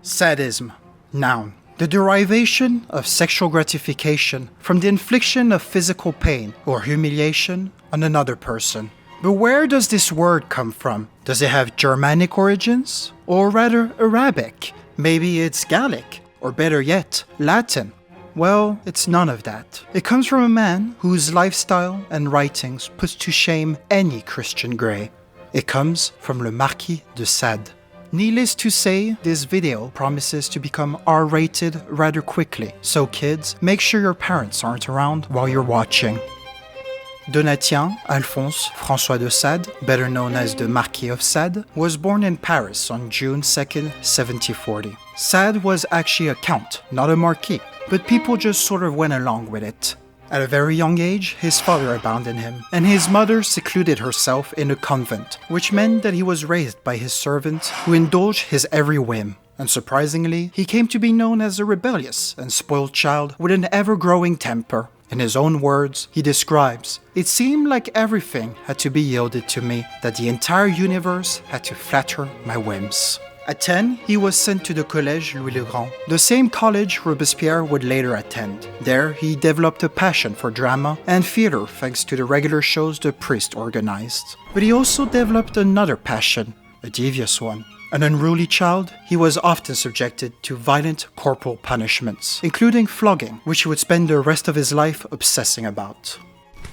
Sadism. Noun. The derivation of sexual gratification from the infliction of physical pain or humiliation on another person. But where does this word come from? Does it have Germanic origins? Or rather Arabic? Maybe it's Gallic? Or better yet, Latin? Well, it's none of that. It comes from a man whose lifestyle and writings puts to shame any Christian grey. It comes from le Marquis de Sade. Needless to say, this video promises to become R-rated rather quickly, so kids, make sure your parents aren't around while you're watching. Donatien Alphonse François de Sade, better known as the Marquis of Sade, was born in Paris on June 2nd, 1740. Sade was actually a count, not a marquis, but people just sort of went along with it. At a very young age, his father abandoned him, and his mother secluded herself in a convent, which meant that he was raised by his servants who indulged his every whim. Unsurprisingly, he came to be known as a rebellious and spoiled child with an ever-growing temper. In his own words, he describes, "It seemed like everything had to be yielded to me, that the entire universe had to flatter my whims." At 10, he was sent to the Collège Louis le Grand, the same college Robespierre would later attend. There, he developed a passion for drama and theater thanks to the regular shows the priest organized. But he also developed another passion, a devious one. An unruly child, he was often subjected to violent corporal punishments, including flogging, which he would spend the rest of his life obsessing about.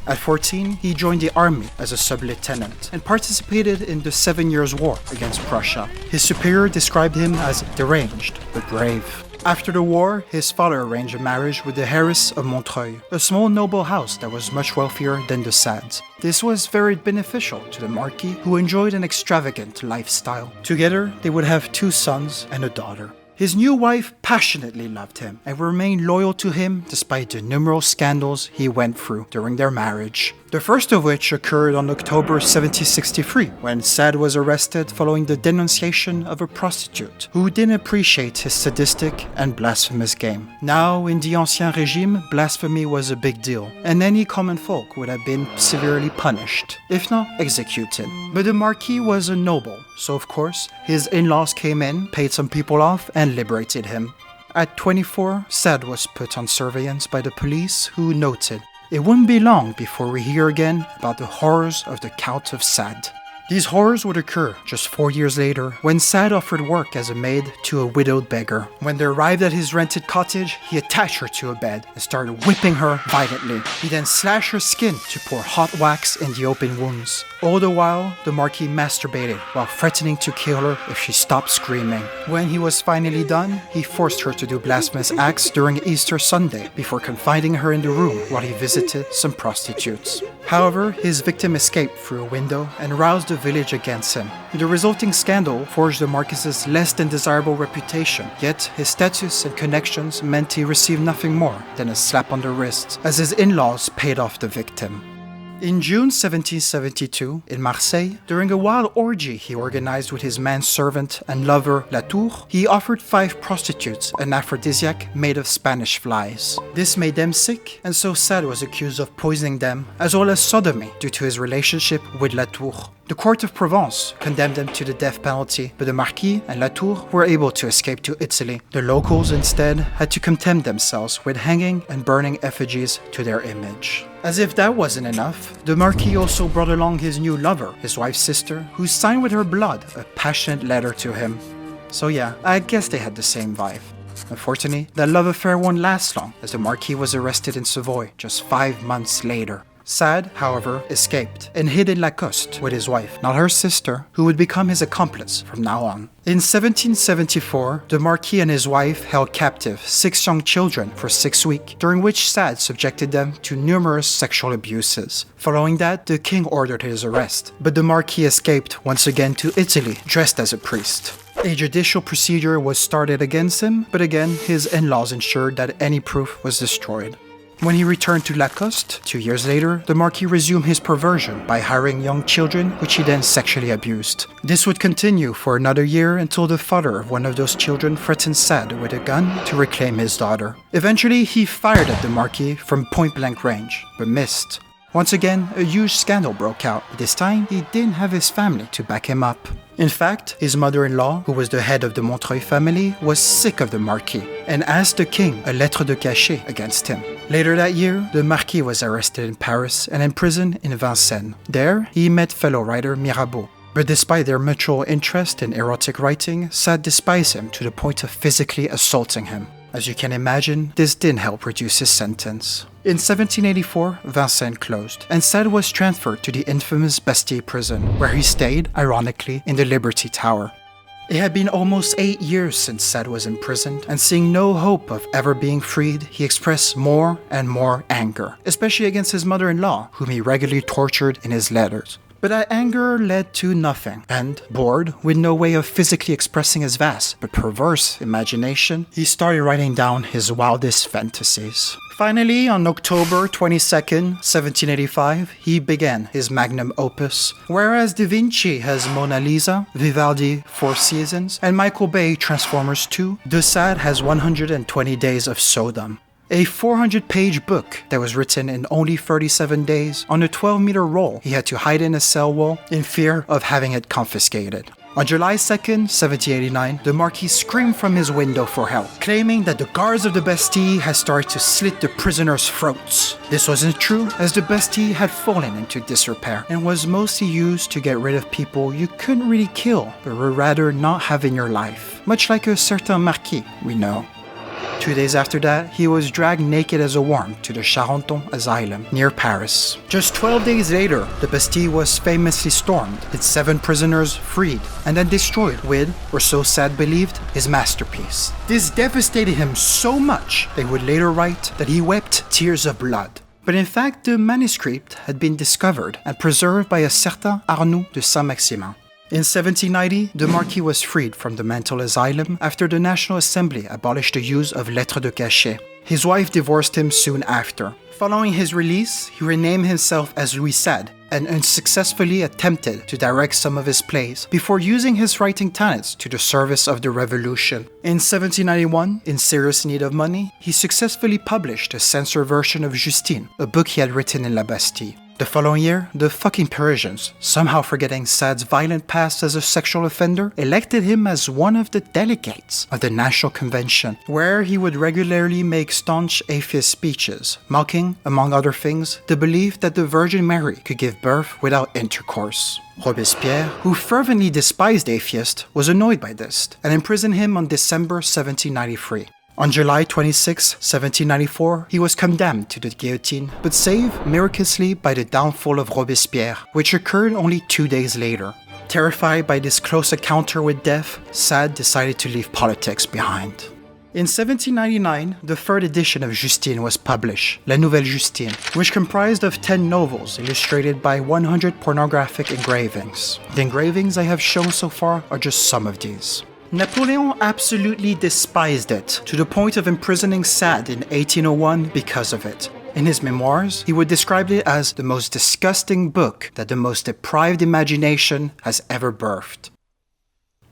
At 14, he joined the army as a sub-lieutenant and participated in the 7 Years' War against Prussia. His superior described him as deranged, but brave. After the war, his father arranged a marriage with the heiress of Montreuil, a small noble house that was much wealthier than the Sades. This was very beneficial to the Marquis, who enjoyed an extravagant lifestyle. Together, they would have 2 sons and a daughter. His new wife passionately loved him and remained loyal to him despite the numerous scandals he went through during their marriage. The first of which occurred on October 1763, when Sade was arrested following the denunciation of a prostitute who didn't appreciate his sadistic and blasphemous game. Now, in the Ancien Régime, blasphemy was a big deal, and any common folk would have been severely punished, if not executed. But the Marquis was a noble, so of course, his in-laws came in, paid some people off, and liberated him. At 24, Sade was put on surveillance by the police, who noted, "It wouldn't be long before we hear again about the horrors of the Count of Sade." These horrors would occur just 4 years later, when Sade offered work as a maid to a widowed beggar. When they arrived at his rented cottage, he attached her to a bed and started whipping her violently. He then slashed her skin to pour hot wax in the open wounds. All the while, the Marquis masturbated while threatening to kill her if she stopped screaming. When he was finally done, he forced her to do blasphemous acts during Easter Sunday before confining her in the room while he visited some prostitutes. However, his victim escaped through a window and roused the village against him. The resulting scandal forged the Marquis's less than desirable reputation, yet his status and connections meant he received nothing more than a slap on the wrist, as his in-laws paid off the victim. In June 1772, in Marseille, during a wild orgy he organized with his manservant and lover Latour, he offered 5 prostitutes an aphrodisiac made of Spanish flies. This made them sick, and so Sade was accused of poisoning them, as well as sodomy due to his relationship with Latour. The court of Provence condemned them to the death penalty, but the Marquis and Latour were able to escape to Italy. The locals instead had to content themselves with hanging and burning effigies to their image. As if that wasn't enough, the Marquis also brought along his new lover, his wife's sister, who signed with her blood a passionate letter to him. So yeah, I guess they had the same vibe. Unfortunately, that love affair won't last long, as the Marquis was arrested in Savoy just 5 months later. Sade, however, escaped and hid in Lacoste with his wife, not her sister, who would become his accomplice from now on. In 1774, the Marquis and his wife held captive 6 young children for 6 weeks, during which Sade subjected them to numerous sexual abuses. Following that, the king ordered his arrest, but the Marquis escaped once again to Italy, dressed as a priest. A judicial procedure was started against him, but again, his in-laws ensured that any proof was destroyed. When he returned to Lacoste 2 years later, the Marquis resumed his perversion by hiring young children, which he then sexually abused. This would continue for another year until the father of one of those children threatened Sade with a gun to reclaim his daughter. Eventually, he fired at the Marquis from point-blank range, but missed. Once again, a huge scandal broke out. This time, he didn't have his family to back him up. In fact, his mother-in-law, who was the head of the Montreuil family, was sick of the Marquis and asked the king a lettre de cachet against him. Later that year, the Marquis was arrested in Paris and imprisoned in Vincennes. There, he met fellow writer Mirabeau. But despite their mutual interest in erotic writing, Sade despised him to the point of physically assaulting him. As you can imagine, this didn't help reduce his sentence. In 1784, Vincennes closed, and Sade was transferred to the infamous Bastille prison, where he stayed, ironically, in the Liberty Tower. It had been almost 8 years since Sade was imprisoned, and seeing no hope of ever being freed, he expressed more and more anger, especially against his mother-in-law, whom he regularly tortured in his letters. But that anger led to nothing, and, bored, with no way of physically expressing his vast but perverse imagination, he started writing down his wildest fantasies. Finally, on October 22nd, 1785, he began his magnum opus. Whereas Da Vinci has Mona Lisa, Vivaldi Four Seasons, and Michael Bay Transformers 2, De Sade has 120 Days of Sodom. A 400-page book that was written in only 37 days on a 12-meter roll he had to hide in a cell wall in fear of having it confiscated. On July 2nd, 1789, the Marquis screamed from his window for help, claiming that the guards of the Bastille had started to slit the prisoners' throats. This wasn't true, as the Bastille had fallen into disrepair and was mostly used to get rid of people you couldn't really kill, but would rather not have in your life, much like a certain Marquis we know. 2 days after that, he was dragged naked as a worm to the Charenton Asylum near Paris. Just 12 days later, the Bastille was famously stormed, its 7 prisoners freed, and then destroyed with, or so Sade believed, his masterpiece. This devastated him so much that he would later write that he wept tears of blood. But in fact, the manuscript had been discovered and preserved by a certain Arnoux de Saint-Maximin. In 1790, the Marquis was freed from the mental asylum after the National Assembly abolished the use of lettres de cachet. His wife divorced him soon after. Following his release, he renamed himself as Louis Sade and unsuccessfully attempted to direct some of his plays before using his writing talents to the service of the revolution. In 1791, in serious need of money, he successfully published a censored version of Justine, a book he had written in La Bastille. The following year, the fucking Parisians, somehow forgetting Sade's violent past as a sexual offender, elected him as one of the delegates of the National Convention, where he would regularly make staunch atheist speeches, mocking, among other things, the belief that the Virgin Mary could give birth without intercourse. Robespierre, who fervently despised atheists, was annoyed by this and imprisoned him on December 1793. On July 26, 1794, he was condemned to the guillotine, but saved miraculously by the downfall of Robespierre, which occurred only 2 days later. Terrified by this close encounter with death, Sade decided to leave politics behind. In 1799, the third edition of Justine was published, La Nouvelle Justine, which comprised of 10 novels illustrated by 100 pornographic engravings. The engravings I have shown so far are just some of these. Napoleon absolutely despised it, to the point of imprisoning Sade in 1801 because of it. In his memoirs, he would describe it as the most disgusting book that the most deprived imagination has ever birthed.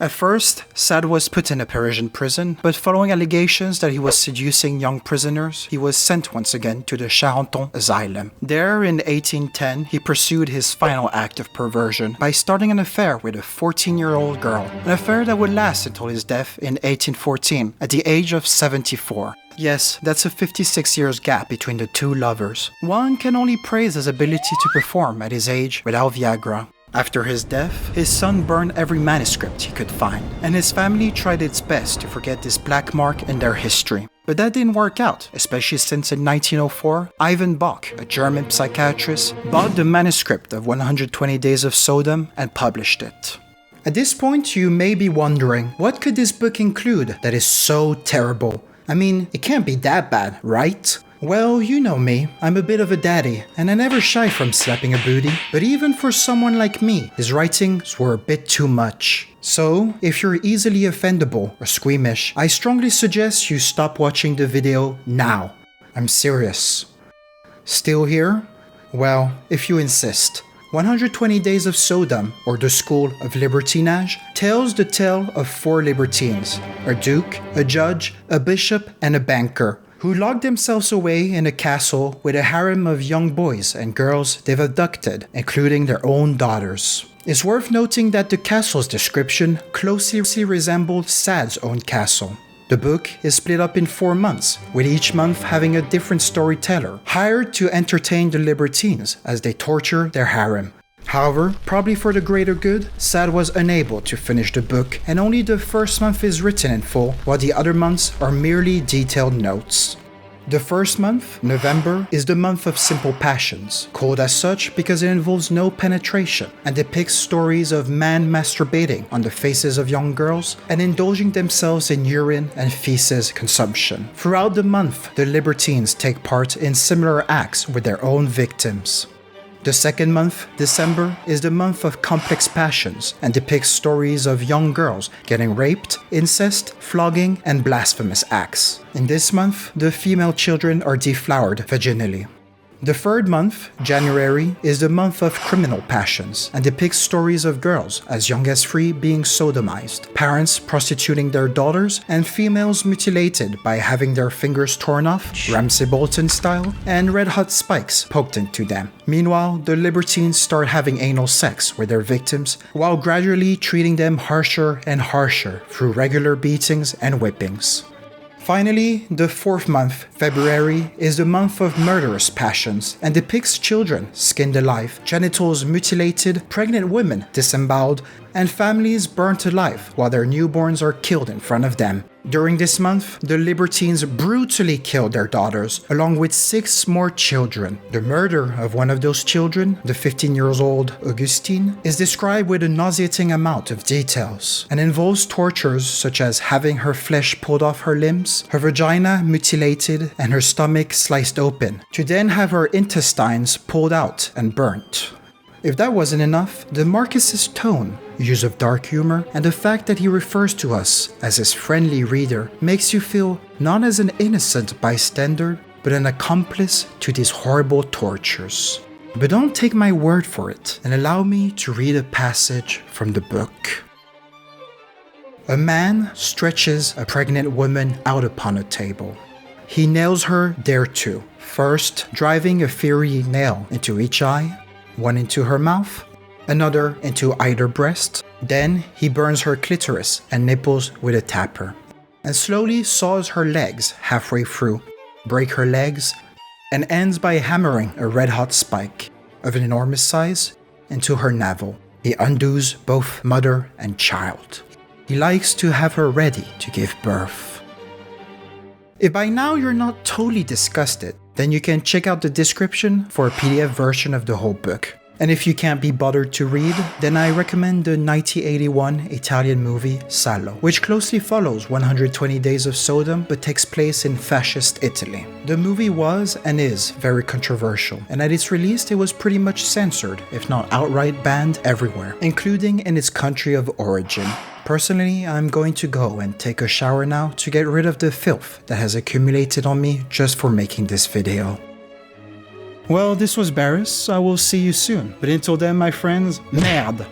At first, Sade was put in a Parisian prison, but following allegations that he was seducing young prisoners, he was sent once again to the Charenton Asylum. There, in 1810, he pursued his final act of perversion by starting an affair with a 14-year-old girl, an affair that would last until his death in 1814, at the age of 74. Yes, that's a 56 years gap between the two lovers. One can only praise his ability to perform at his age without Viagra. After his death, his son burned every manuscript he could find, and his family tried its best to forget this black mark in their history. But that didn't work out, especially since in 1904, Ivan Bach, a German psychiatrist, bought the manuscript of 120 Days of Sodom and published it. At this point, you may be wondering, what could this book include that is so terrible? I mean, it can't be that bad, right? Well, you know me, I'm a bit of a daddy, and I never shy from slapping a booty, but even for someone like me, his writings were a bit too much. So, if you're easily offendable or squeamish, I strongly suggest you stop watching the video now. I'm serious. Still here? Well, if you insist. 120 Days of Sodom, or the School of Libertinage, tells the tale of 4 libertines, a duke, a judge, a bishop, and a banker. who locked themselves away in a castle with a harem of young boys and girls they've abducted, including their own daughters. It's worth noting that the castle's description closely resembled Sade's own castle. The book is split up in 4 months, with each month having a different storyteller, hired to entertain the libertines as they torture their harem. However, probably for the greater good, Sade was unable to finish the book, and only the first month is written in full, while the other months are merely detailed notes. The first month, November, is the month of simple passions, called as such because it involves no penetration and depicts stories of men masturbating on the faces of young girls and indulging themselves in urine and feces consumption. Throughout the month, the libertines take part in similar acts with their own victims. The second month, December, is the month of complex passions and depicts stories of young girls getting raped, incest, flogging, and blasphemous acts. In this month, the female children are deflowered vaginally. The third month, January, is the month of criminal passions and depicts stories of girls as young as 3 being sodomized, parents prostituting their daughters, and females mutilated by having their fingers torn off, Ramsay Bolton style, and red-hot spikes poked into them. Meanwhile, the libertines start having anal sex with their victims, while gradually treating them harsher and harsher through regular beatings and whippings. Finally, the fourth month, February, is the month of murderous passions and depicts children skinned alive, genitals mutilated, pregnant women disemboweled, and families burnt alive while their newborns are killed in front of them. During this month, the libertines brutally killed their daughters, along with 6 more children. The murder of one of those children, the 15-year-old Augustine, is described with a nauseating amount of details and involves tortures such as having her flesh pulled off her limbs, her vagina mutilated, and her stomach sliced open, to then have her intestines pulled out and burnt. If that wasn't enough, the Marquis's tone, use of dark humor, and the fact that he refers to us as his friendly reader makes you feel not as an innocent bystander, but an accomplice to these horrible tortures. But don't take my word for it, and allow me to read a passage from the book. A man stretches a pregnant woman out upon a table. He nails her thereto, first driving a fiery nail into each eye, one into her mouth, another into either breast. Then he burns her clitoris and nipples with a tapper, and slowly saws her legs halfway through, break her legs, and ends by hammering a red-hot spike of an enormous size into her navel. He undoes both mother and child. He likes to have her ready to give birth. If by now you're not totally disgusted, then you can check out the description for a PDF version of the whole book. And if you can't be bothered to read, then I recommend the 1981 Italian movie Salo, which closely follows 120 Days of Sodom but takes place in fascist Italy. The movie was and is very controversial, and at its release it was pretty much censored, if not outright banned everywhere, including in its country of origin. Personally, I'm going to go and take a shower now to get rid of the filth that has accumulated on me just for making this video. Well, this was Barris. I will see you soon. But until then, my friends, merde!